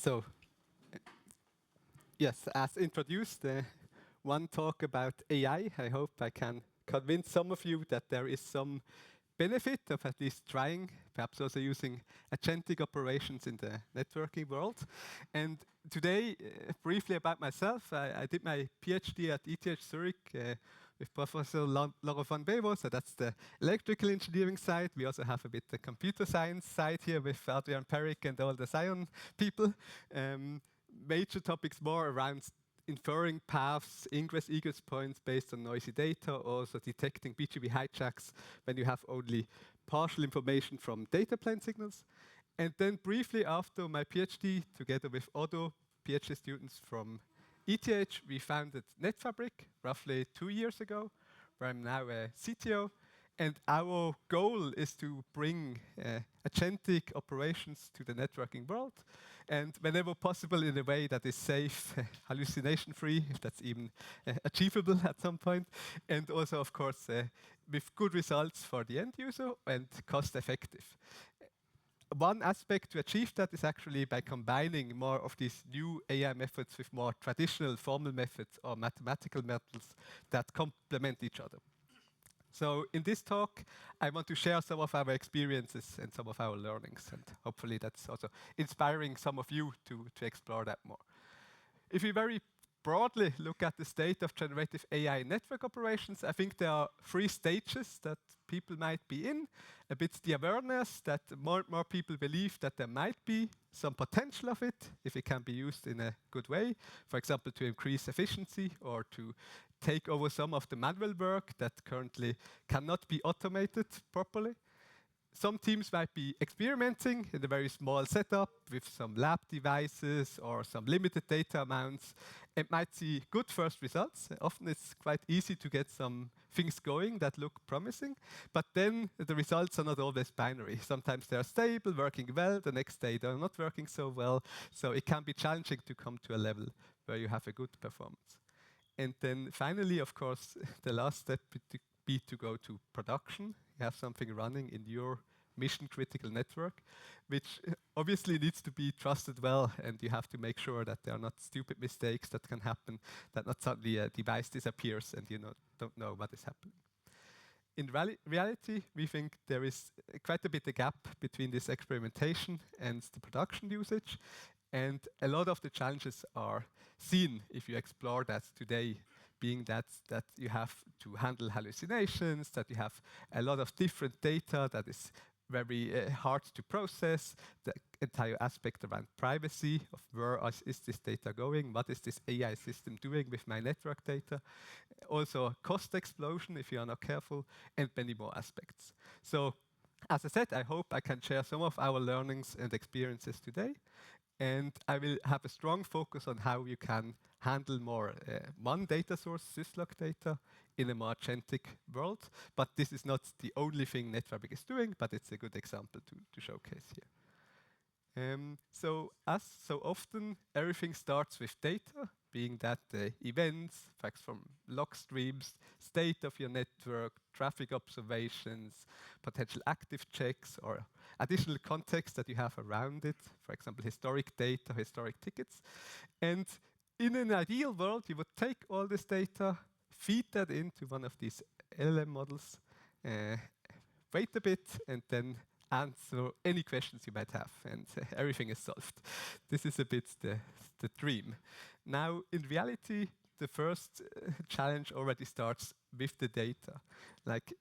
So, yes, as introduced, one talk about AI. I hope I can convince some of you that there is some benefit of at least trying, perhaps also using agentic operations in the networking world. And today, briefly about myself, I did my PhD at ETH Zurich with Professor Laura van Bevo, so that's the electrical engineering side. We also have a bit the computer science side here with Adrian Perrick and all the Zion people. Major topics more around inferring paths, ingress, egress points based on noisy data, also detecting BGP hijacks when you have only partial information from data plane signals. And then briefly after my PhD, together with other PhD students from ETH, we founded netfabric roughly 2 years ago, where I'm now a CTO. And our goal is to bring agentic operations to the networking world, and whenever possible in a way that is safe, hallucination-free, if that's even achievable at some point, and also, of course, with good results for the end user and cost-effective. One aspect to achieve that is actually by combining more of these new AI methods with more traditional formal methods or mathematical methods that complement each other. So in this talk, I want to share some of our experiences and some of our learnings, and hopefully that's also inspiring some of you to explore that more. If we very broadly look at the state of generative AI network operations, I think there are 3 stages that people might be in. A bit the awareness that more and more people believe that there might be some potential of it if it can be used in a good way, for example, to increase efficiency or to take over some of the manual work that currently cannot be automated properly. Some teams might be experimenting in a very small setup with some lab devices or some limited data amounts. It might see good first results. Often it's quite easy to get some things going that look promising, but then the results are not always binary. Sometimes they're stable, working well, the next day they're not working so well. So it can be challenging to come to a level where you have a good performance. And then finally, of course, the last step would be to go to production. You have something running in your mission-critical network, which obviously needs to be trusted well, and you have to make sure that there are not stupid mistakes that can happen, that not suddenly a device disappears and you don't know what is happening. In reality, we think there is quite a bit of gap between this experimentation and the production usage, and a lot of the challenges are seen if you explore that today, being that you have to handle hallucinations, that you have a lot of different data that is very hard to process, the entire aspect around privacy of where is this data going, what is this AI system doing with my network data, also cost explosion if you are not careful, and many more aspects. So, as I said, I hope I can share some of our learnings and experiences today. And I will have a strong focus on how you can handle more one data source, syslog data, in a more agentic world. But this is not the only thing netfabric is doing, but it's a good example to showcase here. So as so often, everything starts with data, being that the events, facts from log streams, state of your network, traffic observations, potential active checks, or additional context that you have around it, for example, historic data, historic tickets. And in an ideal world, you would take all this data, feed that into one of these LLM models, wait a bit, and then answer any questions you might have, and everything is solved. This is a bit the dream. Now, in reality, the first challenge already starts with the data. Like,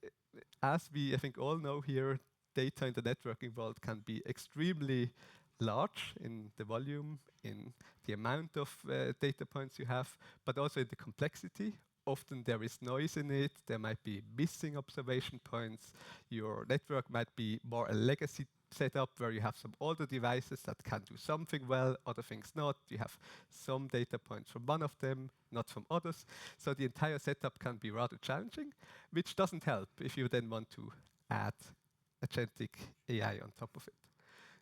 as we, I think, all know here, data in the networking world can be extremely large in the volume, in the amount of data points you have, but also in the complexity. Often there is noise in it, there might be missing observation points, your network might be more a legacy setup where you have some older devices that can do something well, other things not. You have some data points from one of them, not from others. So the entire setup can be rather challenging, which doesn't help if you then want to add agentic AI on top of it.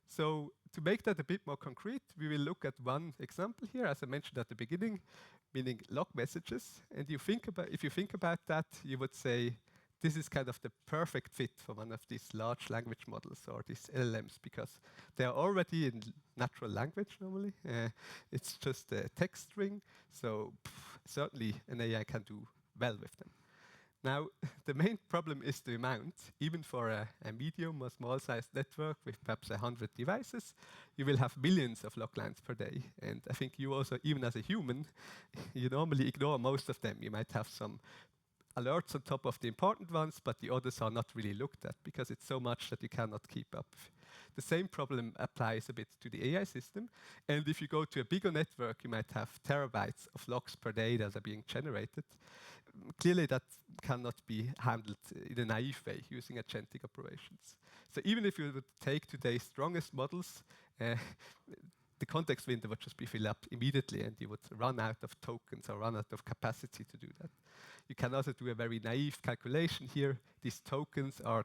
So to make that a bit more concrete, we will look at one example here, as I mentioned at the beginning, meaning log messages. And if you think about that, you would say this is kind of the perfect fit for one of these large language models or these LLMs, because they are already in natural language normally. It's just a text string, so certainly an AI can do well with them. Now, the main problem is the amount. Even for a medium or small-sized network with perhaps 100 devices, you will have millions of log lines per day. And I think you also, even as a human, you normally ignore most of them. You might have some alerts on top of the important ones, but the others are not really looked at because it's so much that you cannot keep up. The same problem applies a bit to the AI system. And if you go to a bigger network, you might have terabytes of logs per day that are being generated. Clearly, that cannot be handled in a naive way using agentic operations. So even if you would take today's strongest models, the context window would just be filled up immediately, and you would run out of tokens or run out of capacity to do that. You can also do a very naive calculation here. These tokens are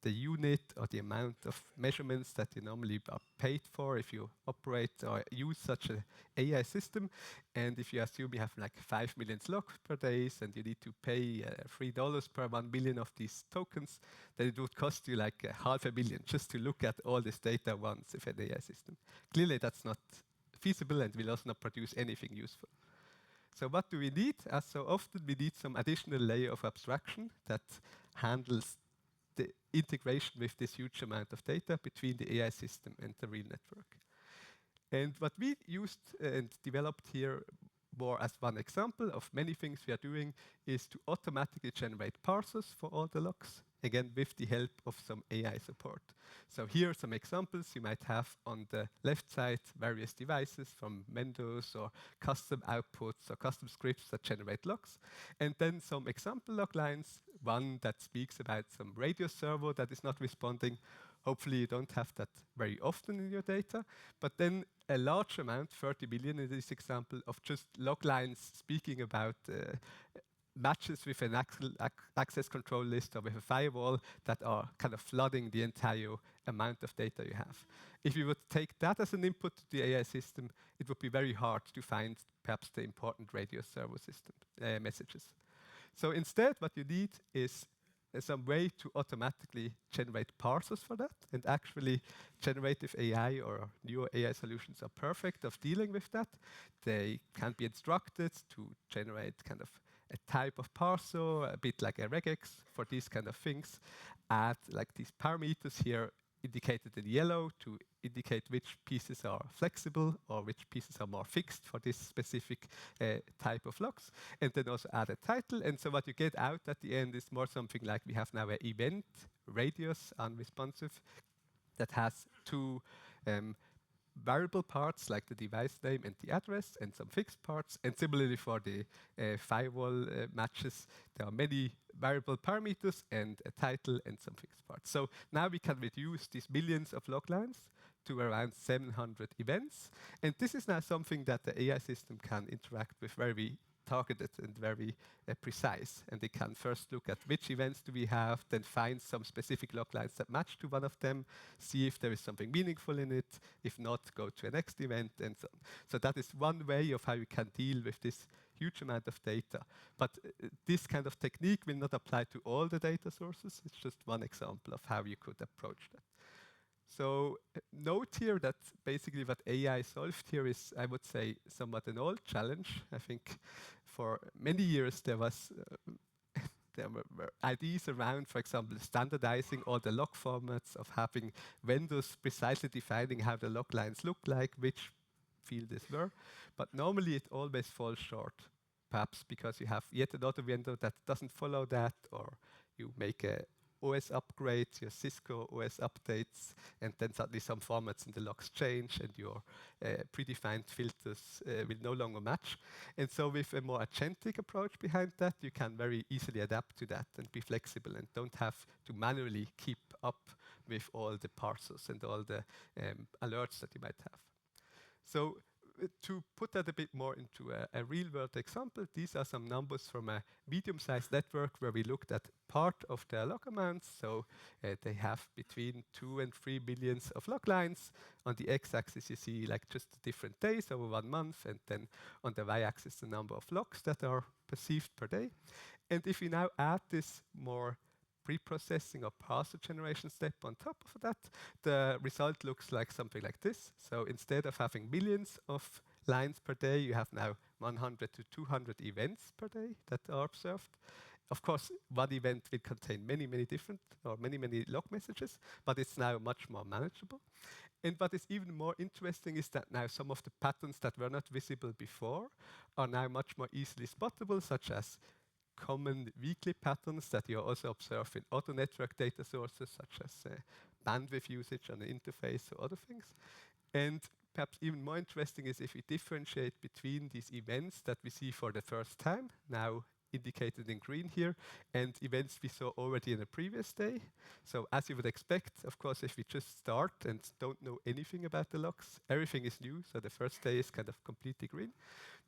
the unit or the amount of measurements that you normally are paid for if you operate or use such an AI system. And if you assume you have like 5 million logs per day and you need to pay $3 per 1 million of these tokens, then it would cost you like $500,000 just to look at all this data once with an AI system. Clearly, that's not feasible and will also not produce anything useful. So what do we need? As so often, we need some additional layer of abstraction that handles the integration with this huge amount of data between the AI system and the real network. And what we used and developed here, more as one example of many things we are doing, is to automatically generate parsers for all the logs, again, with the help of some AI support. So here are some examples. You might have on the left side various devices from vendors or custom outputs or custom scripts that generate logs. And then some example log lines, one that speaks about some radio server that is not responding. Hopefully you don't have that very often in your data. But then a large amount, 30 billion in this example, of just log lines speaking about matches with an access control list or with a firewall that are kind of flooding the entire amount of data you have. If you would take that as an input to the AI system, it would be very hard to find perhaps the important radio server system messages. So instead, what you need is some way to automatically generate parsers for that. And actually, generative AI or newer AI solutions are perfect of dealing with that. They can be instructed to generate kind of a type of parser, a bit like a regex for these kind of things. Add like these parameters here indicated in yellow to indicate which pieces are flexible or which pieces are more fixed for this specific type of logs. And then also add a title. And so what you get out at the end is more something like we have now an event radius unresponsive that has two variable parts like the device name and the address and some fixed parts. And similarly for the firewall matches, there are many variable parameters and a title and some fixed parts. So now we can reduce these millions of log lines to around 700 events. And this is now something that the AI system can interact with very targeted and very precise. And they can first look at which events do we have, then find some specific log lines that match to one of them, see if there is something meaningful in it. If not, go to a next event, and so on. So that is one way of how you can deal with this huge amount of data. But this kind of technique will not apply to all the data sources. It's just one example of how you could approach that. So note here that basically what AI solved here is, I would say, somewhat an old challenge. I think for many years there were ideas around, for example, standardizing all the log formats, of having vendors precisely defining how the log lines look like, which fields were. But normally it always falls short, perhaps because you have yet another vendor that doesn't follow that, or you make a OS upgrades, your Cisco OS updates, and then suddenly some formats in the logs change and your predefined filters will no longer match. And so with a more agentic approach behind that, you can very easily adapt to that and be flexible and don't have to manually keep up with all the parsers and all the alerts that you might have. So to put that a bit more into a real-world example, these are some numbers from a medium-sized network where we looked at part of their log amounts. So they have between 2 and 3 billions of log lines. On the x-axis, you see like just different days over 1 month, and then on the y-axis, the number of logs that are perceived per day. And if we now add this more pre-processing or parser generation step on top of that, the result looks like something like this. So instead of having millions of lines per day, you have now 100 to 200 events per day that are observed. Of course, one event will contain many, many different or many, many log messages, but it's now much more manageable. And what is even more interesting is that now some of the patterns that were not visible before are now much more easily spottable, such as common weekly patterns that you also observe in other network data sources, such as bandwidth usage on the interface or other things. And perhaps even more interesting is if we differentiate between these events that we see for the first time, now indicated in green here, and events we saw already in a previous day. So as you would expect, of course, if we just start and don't know anything about the logs, everything is new, so the first day is kind of completely green.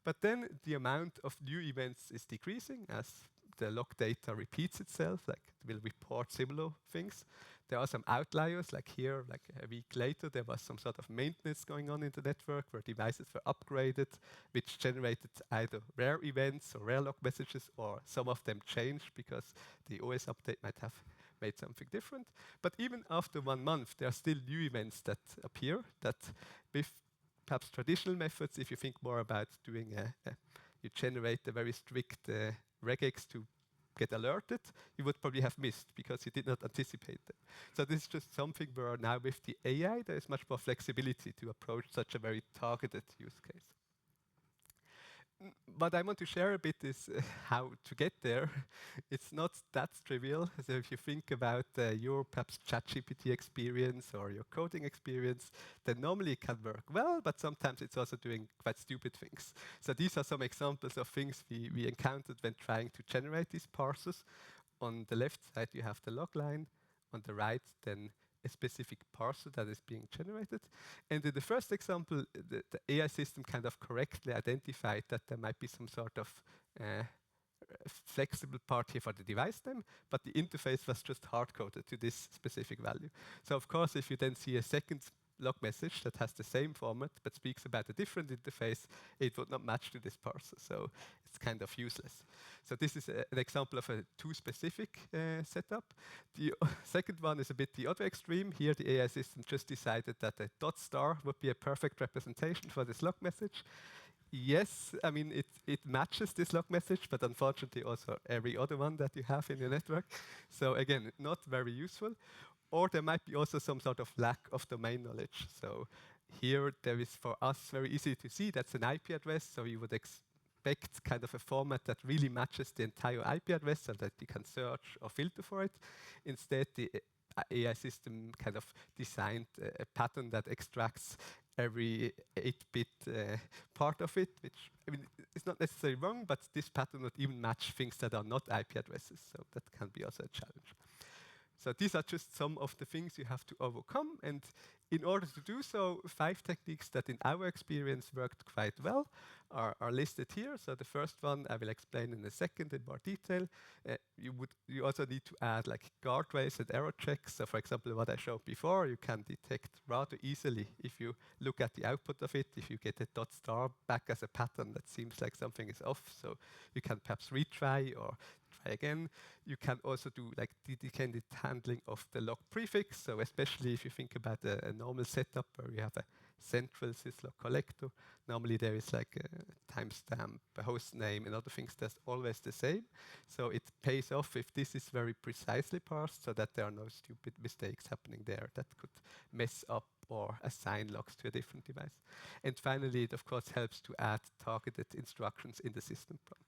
But then the amount of new events is decreasing as the log data repeats itself, like it will report similar things. There are some outliers, like here, like a week later, there was some sort of maintenance going on in the network where devices were upgraded, which generated either rare events or rare log messages, or some of them changed because the OS update might have made something different. But even after 1 month, there are still new events that appear that with perhaps traditional methods, if you think more about doing you generate a very strict regex to get alerted, you would probably have missed because you did not anticipate them. So this is just something where now with the AI, there is much more flexibility to approach such a very targeted use case. What I want to share a bit is how to get there. It's not that trivial. So if you think about your perhaps ChatGPT experience or your coding experience, then normally it can work well, but sometimes it's also doing quite stupid things. So these are some examples of things we encountered when trying to generate these parsers. On the left side, you have the log line. On the right, then a specific parser that is being generated. And in the first example, the AI system kind of correctly identified that there might be some sort of flexible part here for the device name, but the interface was just hard-coded to this specific value. So of course, if you then see a second log message that has the same format but speaks about a different interface, it would not match to this parser. So it's kind of useless. So this is an example of a too specific setup. The second one is a bit the other extreme. Here the AI system just decided that a dot star would be a perfect representation for this log message. Yes, I mean, it matches this log message, but unfortunately also every other one that you have in your network. So again, not very useful. Or there might be also some sort of lack of domain knowledge. So here there is for us very easy to see that's an IP address. So you would expect kind of a format that really matches the entire IP address so that you can search or filter for it. Instead, the AI system kind of designed a pattern that extracts every 8-bit part of it, which I mean, it's not necessarily wrong, but this pattern would even match things that are not IP addresses. So that can be also a challenge. So these are just some of the things you have to overcome. And in order to do so, 5 techniques that in our experience worked quite well are listed here. So the first one I will explain in a second in more detail. You also need to add like guardrails and error checks. So for example, what I showed before, you can detect rather easily if you look at the output of it, if you get a dot star back as a pattern that seems like something is off. So you can perhaps retry or try again. You can also do like dedicated handling of the log prefix. So especially if you think about a normal setup where you have a central syslog collector, normally there is like a timestamp, a host name, and other things that's always the same. So it pays off if this is very precisely parsed so that there are no stupid mistakes happening there that could mess up or assign logs to a different device. And finally, it of course helps to add targeted instructions in the system prompt.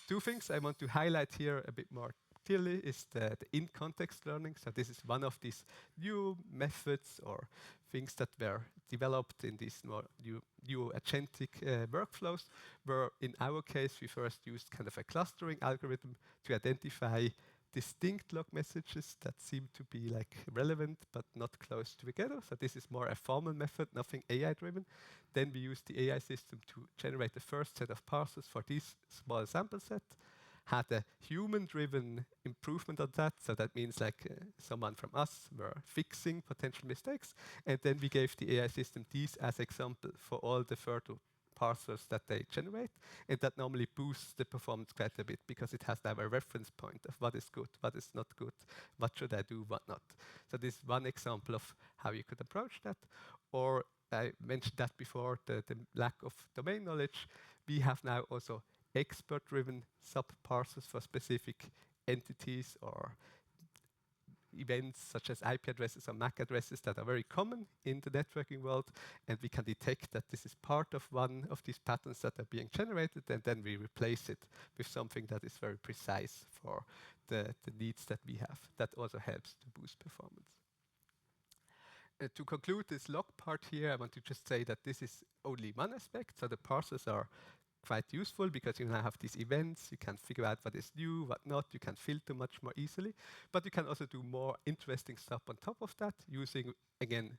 2 things I want to highlight here a bit more clearly is the in-context learning. So this is one of these new methods or things that were developed in these more new agentic workflows, where in our case, we first used kind of a clustering algorithm to identify distinct log messages that seem to be like relevant but not close together. So this is more a formal method, nothing AI-driven. Then we use the AI system to generate the first set of parsers for this small sample set. Had a human-driven improvement on that. So that means like someone from us were fixing potential mistakes. And then we gave the AI system these as example for all the further parsers that they generate, and that normally boosts the performance quite a bit because it has to have a reference point of what is good, what is not good, what should I do, what not. So this is one example of how you could approach that. Or I mentioned that before, the lack of domain knowledge. We have now also expert-driven sub-parsers for specific entities or events such as IP addresses or MAC addresses that are very common in the networking world, and we can detect that this is part of one of these patterns that are being generated, and then we replace it with something that is very precise for the needs that we have. That also helps to boost performance. To conclude this log part here, I want to just say that this is only one aspect. So the parsers are quite useful because you now have these events, you can figure out what is new, what not, you can filter much more easily, but you can also do more interesting stuff on top of that using, again,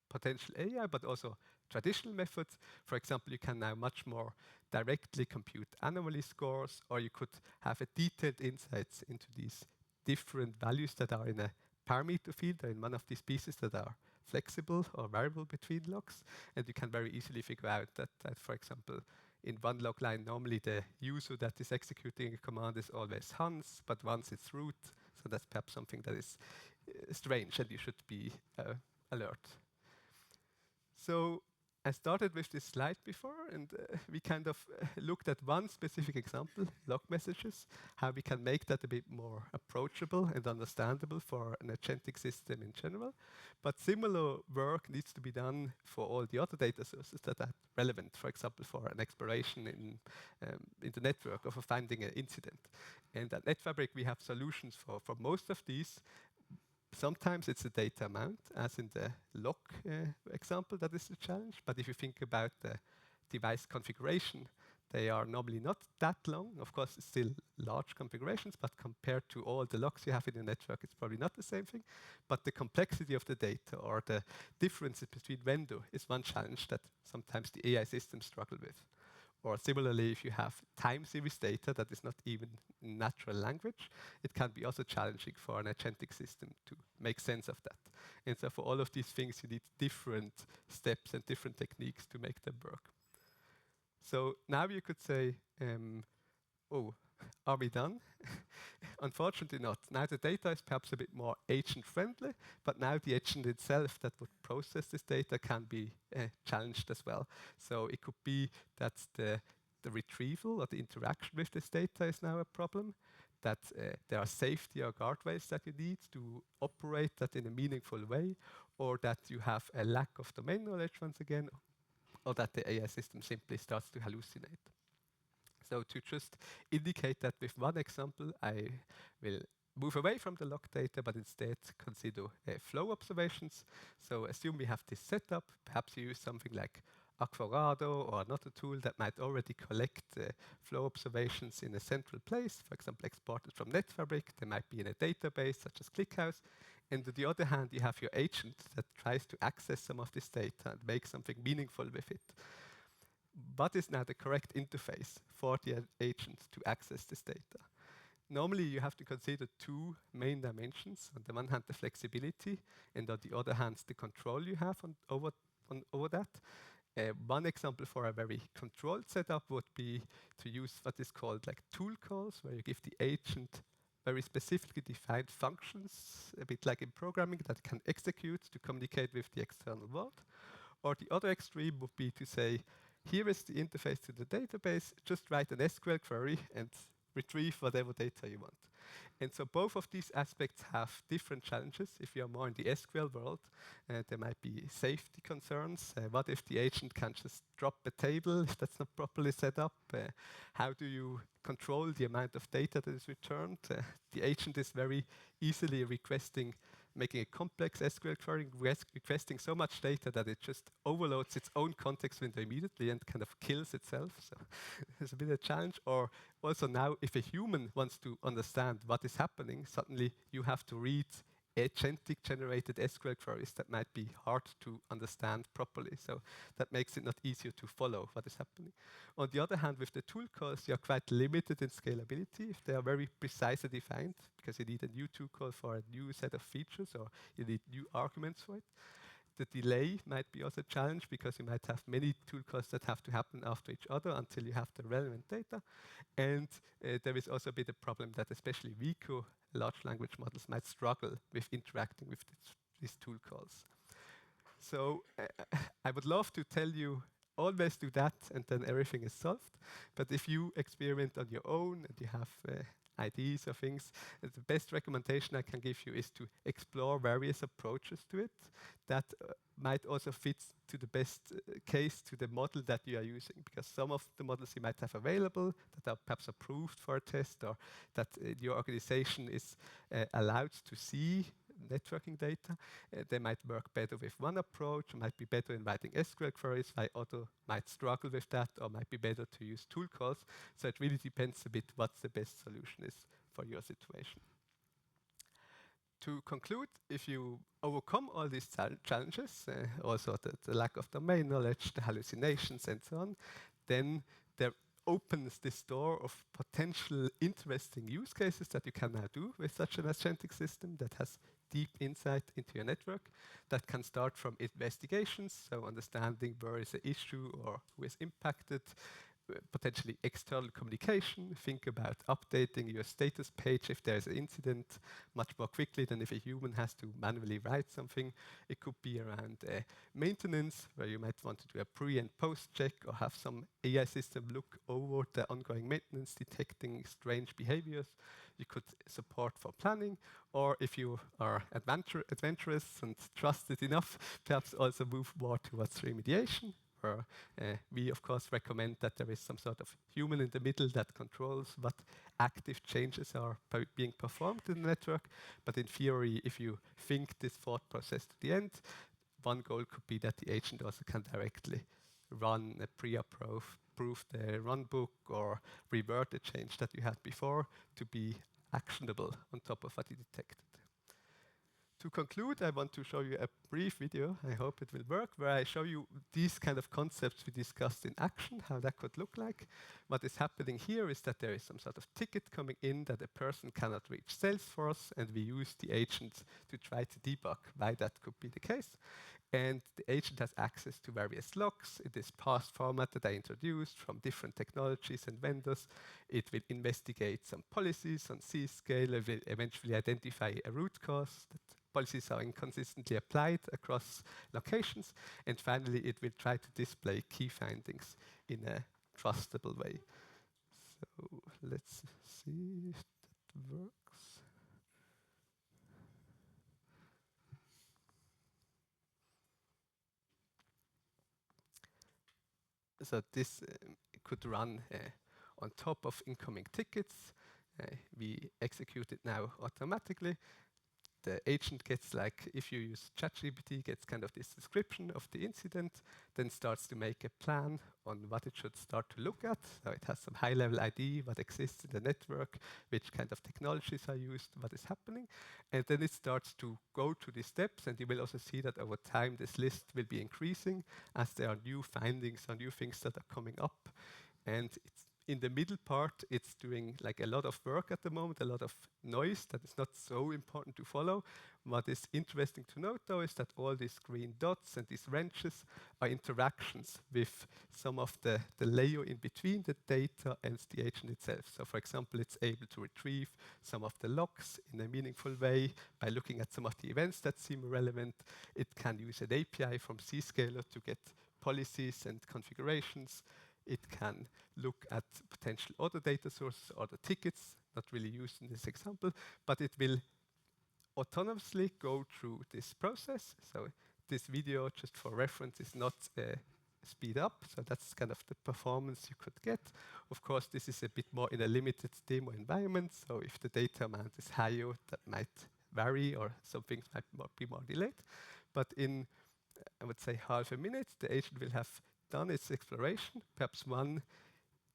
potential AI, but also traditional methods. For example, you can now much more directly compute anomaly scores, or you could have a detailed insights into these different values that are in a parameter field or in one of these pieces that are flexible or variable between logs, and you can very easily figure out that for example, in one log line, normally the user that is executing a command is always Hans, but once it's root, so that's perhaps something that is strange and you should be alert. So I started with this slide before, and we kind of looked at one specific example, log messages, how we can make that a bit more approachable and understandable for an agentic system in general. But similar work needs to be done for all the other data sources that are relevant, for example, for an exploration in the network or for finding an incident. And at NetFabric, we have solutions for most of these. Sometimes it's the data amount, as in the log example, that is the challenge. But if you think about the device configuration, they are normally not that long. Of course, it's still large configurations, but compared to all the logs you have in the network, it's probably not the same thing. But the complexity of the data or the differences between vendor is one challenge that sometimes the AI systems struggle with. Or similarly, if you have time series data that is not even natural language, it can be also challenging for an agentic system to make sense of that. And so for all of these things, you need different steps and different techniques to make them work. So now you could say, oh, are we done? Unfortunately not. Now the data is perhaps a bit more agent-friendly, but now the agent itself that would process this data can be challenged as well. So it could be that the retrieval or the interaction with this data is now a problem, that there are safety or guardrails that you need to operate that in a meaningful way, or that you have a lack of domain knowledge once again, or that the AI system simply starts to hallucinate. So to just indicate that with one example, I will move away from the log data, but instead consider flow observations. So assume we have this setup. Perhaps you use something like Aquarado or another tool that might already collect flow observations in a central place, for example, exported from NetFabric. They might be in a database such as ClickHouse. And on the other hand, you have your agent that tries to access some of this data and make something meaningful with it. What is now the correct interface for the agent to access this data? Normally, you have to consider two main dimensions. On the one hand, the flexibility, and on the other hand, the control you have over that. One example for a very controlled setup would be to use what is called like tool calls, where you give the agent very specifically defined functions, a bit like in programming, that can execute to communicate with the external world. Or the other extreme would be to say, here is the interface to the database, just write an SQL query and retrieve whatever data you want. And so both of these aspects have different challenges. If you are more in the SQL world, there might be safety concerns. What if the agent can just drop a table if that's not properly set up? How do you control the amount of data that is returned? The agent is very easily making a complex SQL query, requesting so much data that it just overloads its own context window immediately and kind of kills itself. So it's a bit of a challenge. Or also now, if a human wants to understand what is happening, suddenly you have to read agentic generated SQL queries that might be hard to understand properly. So that makes it not easier to follow what is happening. On the other hand, with the tool calls, you're quite limited in scalability if they are very precisely defined, because you need a new tool call for a new set of features, or you need new arguments for it. The delay might be also a challenge because you might have many tool calls that have to happen after each other until you have the relevant data. And there is also a bit of problem that especially weaker large language models might struggle with interacting with these tool calls. So I would love to tell you always do that and then everything is solved. But if you experiment on your own and you have ideas or things, the best recommendation I can give you is to explore various approaches to it that might also fit to the best case to the model that you are using. Because some of the models you might have available that are perhaps approved for a test or that your organization is allowed to see networking data. They might work better with one approach, might be better in writing SQL queries, while other might struggle with that, or might be better to use tool calls. So it really depends a bit what the best solution is for your situation. To conclude, if you overcome all these challenges, also the lack of domain knowledge, the hallucinations, and so on, then there opens this door of potential interesting use cases that you can now do with such an agentic system that has deep insight into your network, that can start from investigations, so understanding where is the issue or who is impacted, potentially external communication. Think about updating your status page if there's an incident much more quickly than if a human has to manually write something. It could be around maintenance, where you might want to do a pre and post check or have some AI system look over the ongoing maintenance, detecting strange behaviors. You could support for planning, or if you are adventurous and trusted enough, perhaps also move more towards remediation. We, of course, recommend that there is some sort of human in the middle that controls what active changes are being performed in the network. But in theory, if you think this thought process to the end, one goal could be that the agent also can directly run a pre-approved run book or revert a change that you had before to be actionable on top of what you detected. To conclude, I want to show you a brief video, I hope it will work, where I show you these kind of concepts we discussed in action, how that could look like. What is happening here is that there is some sort of ticket coming in that a person cannot reach Salesforce, and we use the agent to try to debug why that could be the case. And the agent has access to various logs in this past format that I introduced from different technologies and vendors. It will investigate some policies on C-scale. It will eventually identify a root cause that policies are inconsistently applied across locations. And finally, it will try to display key findings in a trustable way. So let's see if that works. So this could run on top of incoming tickets. We execute it now automatically. The agent gets, like, if you use ChatGPT, gets kind of this description of the incident, then starts to make a plan on what it should start to look at. So it has some high-level ID, what exists in the network, which kind of technologies are used, what is happening. And then it starts to go through these steps, and you will also see that over time this list will be increasing as there are new findings or new things that are coming up. And it's in the middle part, it's doing like a lot of work at the moment, a lot of noise that is not so important to follow. What is interesting to note, though, is that all these green dots and these wrenches are interactions with some of the layer in between the data and the agent itself. So, for example, it's able to retrieve some of the logs in a meaningful way by looking at some of the events that seem relevant. It can use an API from Zscaler to get policies and configurations. It can look at potential other data sources, other tickets, not really used in this example, but it will autonomously go through this process. So this video, just for reference, is not speed up. So that's kind of the performance you could get. Of course, this is a bit more in a limited demo environment. So if the data amount is higher, that might vary, or some things might be more delayed. But in, I would say, half a minute, the agent will have done its exploration. Perhaps one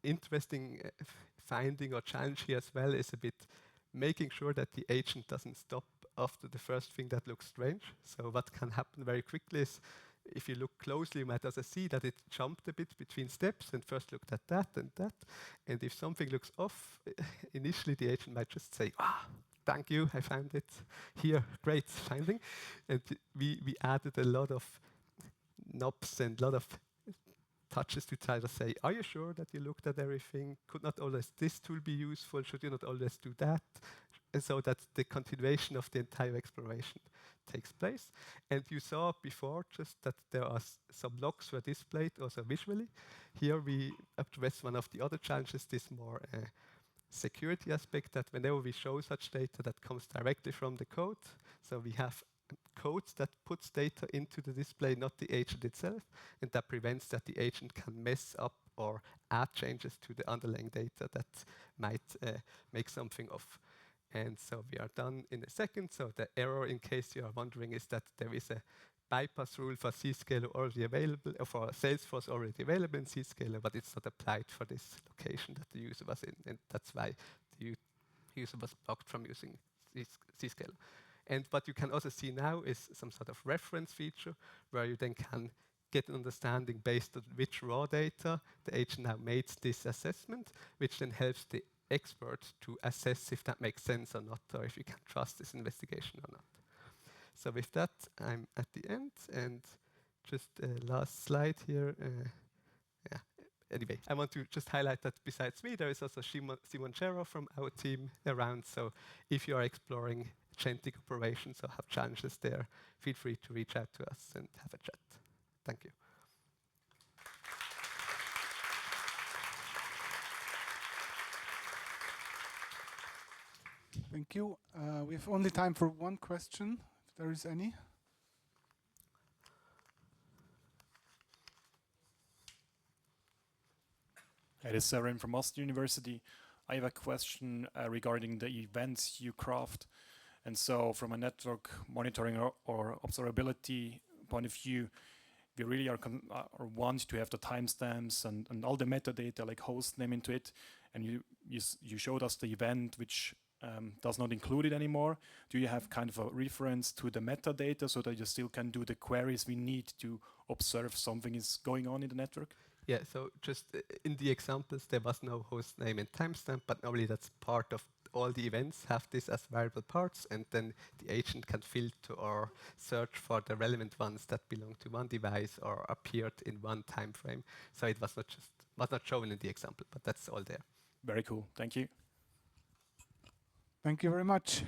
interesting finding or challenge here as well is a bit making sure that the agent doesn't stop after the first thing that looks strange. So what can happen very quickly is, if you look closely, you might also see that it jumped a bit between steps and first looked at that and that. And if something looks off, initially the agent might just say, thank you, I found it here. Great finding. And we added a lot of knobs and a lot of touches to try to say, are you sure that you looked at everything? Could not always this tool be useful? Should you not always do that? And so that the continuation of the entire exploration takes place. And you saw before just that there are some logs were displayed also visually. Here we address one of the other challenges, this more security aspect, that whenever we show such data that comes directly from the code, so we have codes that puts data into the display, not the agent itself, and that prevents that the agent can mess up or add changes to the underlying data that might make something off. And so we are done in a second. So the error, in case you are wondering, is that there is a bypass rule for Zscaler already available, or for Salesforce already available in Zscaler, but it's not applied for this location that the user was in, and that's why the user was blocked from using Zscaler. And what you can also see now is some sort of reference feature where you then can get an understanding based on which raw data the agent now made this assessment, which then helps the expert to assess if that makes sense or not, or if you can trust this investigation or not. So with that, I'm at the end, and just a last slide here. Yeah. Anyway, I want to just highlight that besides me, there is also Simon Chero from our team around. So if you are exploring agentic operations or have challenges there, feel free to reach out to us and have a chat. Thank you. Thank you. We have only time for one question, if there is any. It is Severin from Austin University. I have a question regarding the events you craft. And so from a network monitoring or observability point of view, we really are want to have the timestamps and all the metadata like host name into it. And you showed us the event which does not include it anymore. Do you have kind of a reference to the metadata so that you still can do the queries we need to observe something is going on in the network? Yeah, so just in the examples, there was no host name and timestamp, but normally that's part of all the events have this as variable parts, and then the agent can filter or search for the relevant ones that belong to one device or appeared in one time frame. So it was not shown in the example, but that's all there. Very cool. Thank you. Thank you very much.